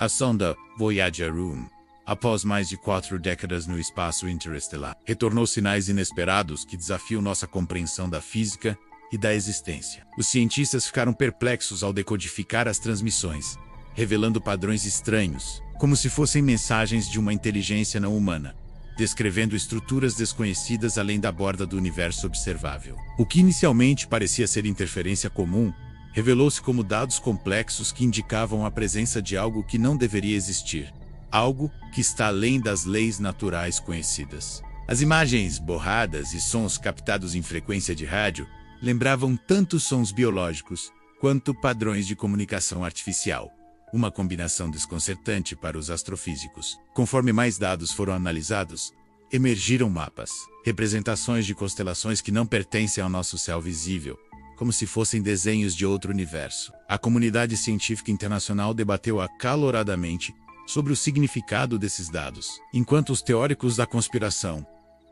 A sonda Voyager 1, após mais de 4 décadas no espaço interestelar, retornou sinais inesperados que desafiam nossa compreensão da física e da existência. Os cientistas ficaram perplexos ao decodificar as transmissões, revelando padrões estranhos, como se fossem mensagens de uma inteligência não humana, descrevendo estruturas desconhecidas além da borda do universo observável. O que inicialmente parecia ser interferência comum, revelou-se como dados complexos que indicavam a presença de algo que não deveria existir, algo que está além das leis naturais conhecidas. As imagens borradas e sons captados em frequência de rádio lembravam tanto sons biológicos quanto padrões de comunicação artificial, uma combinação desconcertante para os astrofísicos. Conforme mais dados foram analisados, emergiram mapas, representações de constelações que não pertencem ao nosso céu visível, como se fossem desenhos de outro universo. A comunidade científica internacional debateu acaloradamente sobre o significado desses dados, enquanto os teóricos da conspiração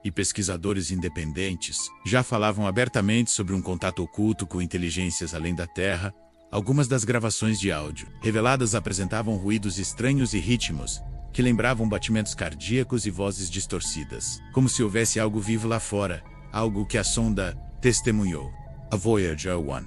e pesquisadores independentes já falavam abertamente sobre um contato oculto com inteligências além da Terra. Algumas das gravações de áudio reveladas apresentavam ruídos estranhos e ritmos que lembravam batimentos cardíacos e vozes distorcidas, como se houvesse algo vivo lá fora, algo que a sonda testemunhou. A Voyager 1,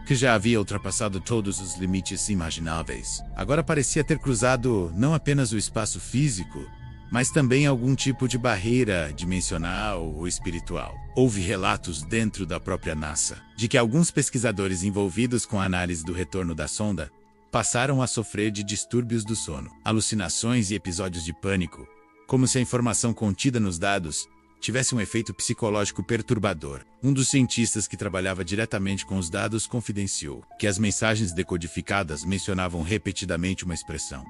que já havia ultrapassado todos os limites imagináveis, agora parecia ter cruzado não apenas o espaço físico, mas também algum tipo de barreira dimensional ou espiritual. Houve relatos dentro da própria NASA de que alguns pesquisadores envolvidos com a análise do retorno da sonda passaram a sofrer de distúrbios do sono, alucinações e episódios de pânico, como se a informação contida nos dados tivesse um efeito psicológico perturbador. Um dos cientistas que trabalhava diretamente com os dados confidenciou que as mensagens decodificadas mencionavam repetidamente uma expressão: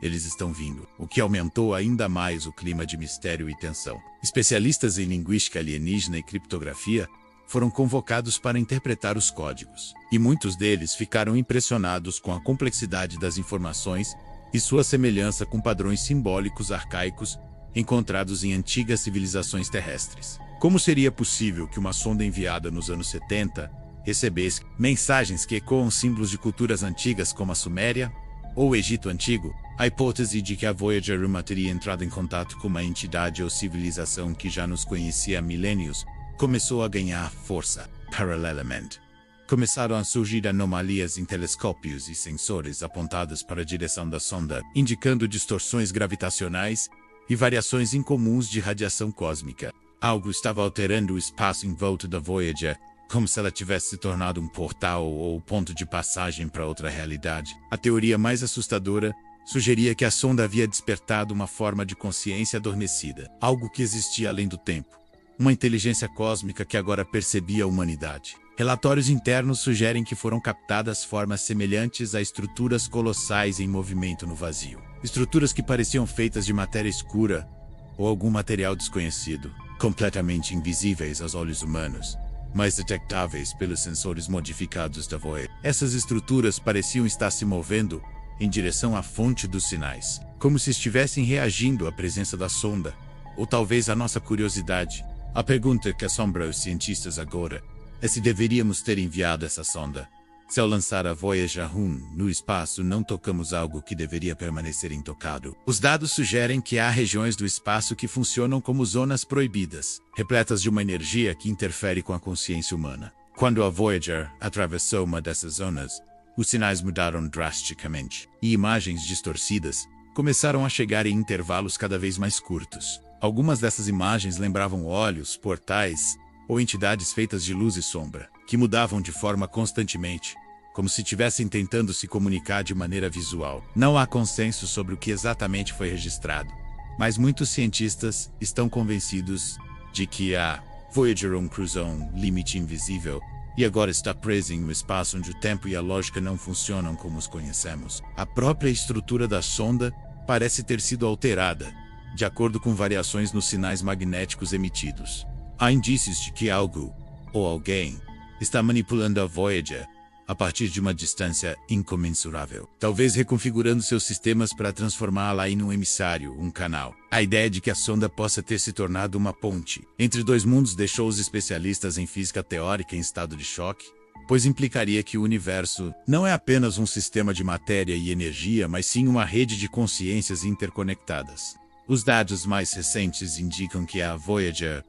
"Eles estão vindo", o que aumentou ainda mais o clima de mistério e tensão. Especialistas em linguística alienígena e criptografia foram convocados para interpretar os códigos, e muitos deles ficaram impressionados com a complexidade das informações e sua semelhança com padrões simbólicos arcaicos encontrados em antigas civilizações terrestres. Como seria possível que uma sonda enviada nos anos 70 recebesse mensagens que ecoam símbolos de culturas antigas como a Suméria ou o Egito Antigo? A hipótese de que a Voyager 1 teria entrado em contato com uma entidade ou civilização que já nos conhecia há milênios começou a ganhar força. Paralelamente, começaram a surgir anomalias em telescópios e sensores apontados para a direção da sonda, indicando distorções gravitacionais e variações incomuns de radiação cósmica. Algo estava alterando o espaço em volta da Voyager, como se ela tivesse se tornado um portal ou ponto de passagem para outra realidade. A teoria mais assustadora sugeria que a sonda havia despertado uma forma de consciência adormecida, algo que existia além do tempo, uma inteligência cósmica que agora percebia a humanidade. Relatórios internos sugerem que foram captadas formas semelhantes a estruturas colossais em movimento no vazio. Estruturas que pareciam feitas de matéria escura ou algum material desconhecido, completamente invisíveis aos olhos humanos, mas detectáveis pelos sensores modificados da Voyager. Essas estruturas pareciam estar se movendo em direção à fonte dos sinais, como se estivessem reagindo à presença da sonda, ou talvez à nossa curiosidade. A pergunta que assombra os cientistas agora é se deveríamos ter enviado essa sonda. Se ao lançar a Voyager 1 no espaço não tocamos algo que deveria permanecer intocado. Os dados sugerem que há regiões do espaço que funcionam como zonas proibidas, repletas de uma energia que interfere com a consciência humana. Quando a Voyager atravessou uma dessas zonas, os sinais mudaram drasticamente, e imagens distorcidas começaram a chegar em intervalos cada vez mais curtos. Algumas dessas imagens lembravam olhos, portais ou entidades feitas de luz e sombra, que mudavam de forma constantemente, como se estivessem tentando se comunicar de maneira visual. Não há consenso sobre o que exatamente foi registrado, mas muitos cientistas estão convencidos de que a Voyager 1 cruzou um limite invisível e agora está presa em um espaço onde o tempo e a lógica não funcionam como os conhecemos. A própria estrutura da sonda parece ter sido alterada, de acordo com variações nos sinais magnéticos emitidos. Há indícios de que algo, ou alguém, está manipulando a Voyager a partir de uma distância incomensurável, talvez reconfigurando seus sistemas para transformá-la em um emissário, um canal. A ideia de que a sonda possa ter se tornado uma ponte entre dois mundos deixou os especialistas em física teórica em estado de choque, pois implicaria que o universo não é apenas um sistema de matéria e energia, mas sim uma rede de consciências interconectadas. Os dados mais recentes indicam que a Voyager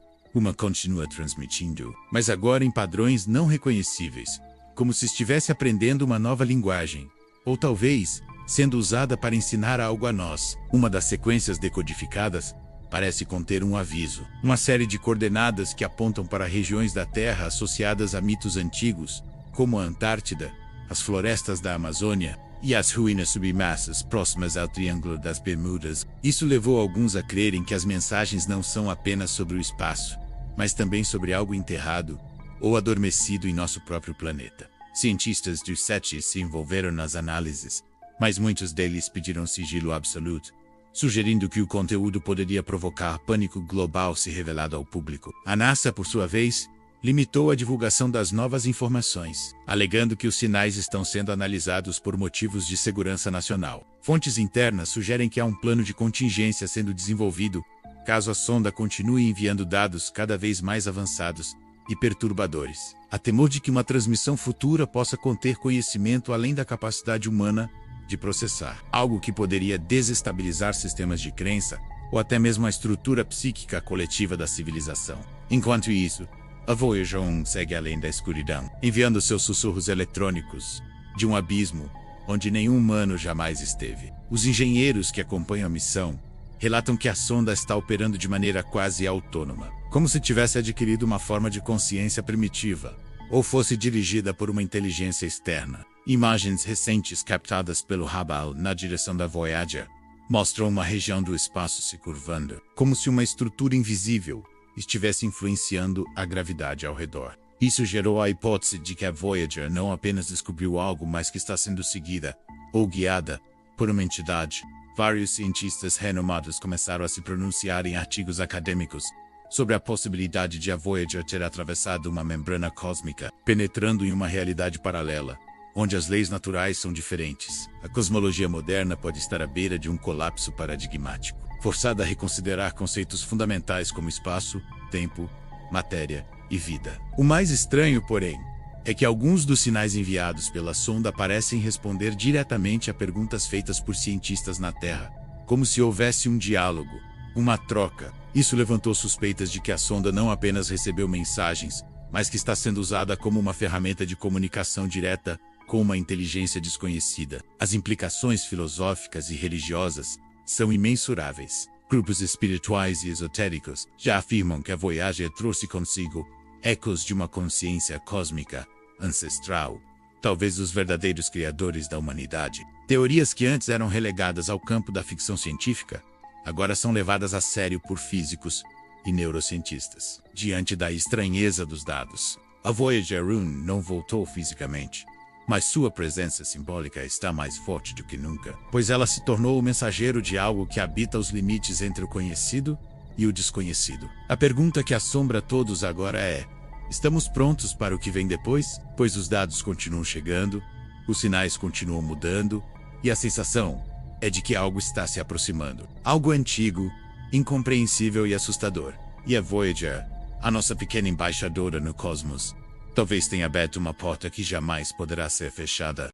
continua transmitindo, mas agora em padrões não reconhecíveis, como se estivesse aprendendo uma nova linguagem, ou talvez sendo usada para ensinar algo a nós. Uma das sequências decodificadas parece conter um aviso, uma série de coordenadas que apontam para regiões da Terra associadas a mitos antigos, como a Antártida, as florestas da Amazônia e as ruínas submersas próximas ao Triângulo das Bermudas. Isso levou alguns a crerem que as mensagens não são apenas sobre o espaço, mas também sobre algo enterrado ou adormecido em nosso próprio planeta. Cientistas do SETI se envolveram nas análises, mas muitos deles pediram sigilo absoluto, sugerindo que o conteúdo poderia provocar pânico global se revelado ao público. A NASA, por sua vez, limitou a divulgação das novas informações, alegando que os sinais estão sendo analisados por motivos de segurança nacional. Fontes internas sugerem que há um plano de contingência sendo desenvolvido caso a sonda continue enviando dados cada vez mais avançados e perturbadores. Há temor de que uma transmissão futura possa conter conhecimento além da capacidade humana de processar, algo que poderia desestabilizar sistemas de crença ou até mesmo a estrutura psíquica coletiva da civilização. Enquanto isso, a Voyager 1 segue além da escuridão, enviando seus sussurros eletrônicos de um abismo onde nenhum humano jamais esteve. Os engenheiros que acompanham a missão relatam que a sonda está operando de maneira quase autônoma, como se tivesse adquirido uma forma de consciência primitiva, ou fosse dirigida por uma inteligência externa. Imagens recentes captadas pelo Hubble na direção da Voyager mostram uma região do espaço se curvando, como se uma estrutura invisível estivesse influenciando a gravidade ao redor. Isso gerou a hipótese de que a Voyager não apenas descobriu algo, mas que está sendo seguida ou guiada por uma entidade. Vários cientistas renomados começaram a se pronunciar em artigos acadêmicos sobre a possibilidade de a Voyager ter atravessado uma membrana cósmica, penetrando em uma realidade paralela, onde as leis naturais são diferentes. A cosmologia moderna pode estar à beira de um colapso paradigmático, forçada a reconsiderar conceitos fundamentais como espaço, tempo, matéria e vida. O mais estranho, porém, é que alguns dos sinais enviados pela sonda parecem responder diretamente a perguntas feitas por cientistas na Terra, como se houvesse um diálogo, uma troca. Isso levantou suspeitas de que a sonda não apenas recebeu mensagens, mas que está sendo usada como uma ferramenta de comunicação direta com uma inteligência desconhecida. As implicações filosóficas e religiosas são imensuráveis. Grupos espirituais e esotéricos já afirmam que a Voyager trouxe consigo ecos de uma consciência cósmica, ancestral, talvez os verdadeiros criadores da humanidade. Teorias que antes eram relegadas ao campo da ficção científica, agora são levadas a sério por físicos e neurocientistas. Diante da estranheza dos dados, a Voyager 1 não voltou fisicamente, mas sua presença simbólica está mais forte do que nunca, pois ela se tornou o mensageiro de algo que habita os limites entre o conhecido e o desconhecido. A pergunta que assombra todos agora é: estamos prontos para o que vem depois? Pois os dados continuam chegando, os sinais continuam mudando, e a sensação é de que algo está se aproximando. Algo antigo, incompreensível e assustador. E a Voyager, a nossa pequena embaixadora no cosmos, talvez tenha aberto uma porta que jamais poderá ser fechada.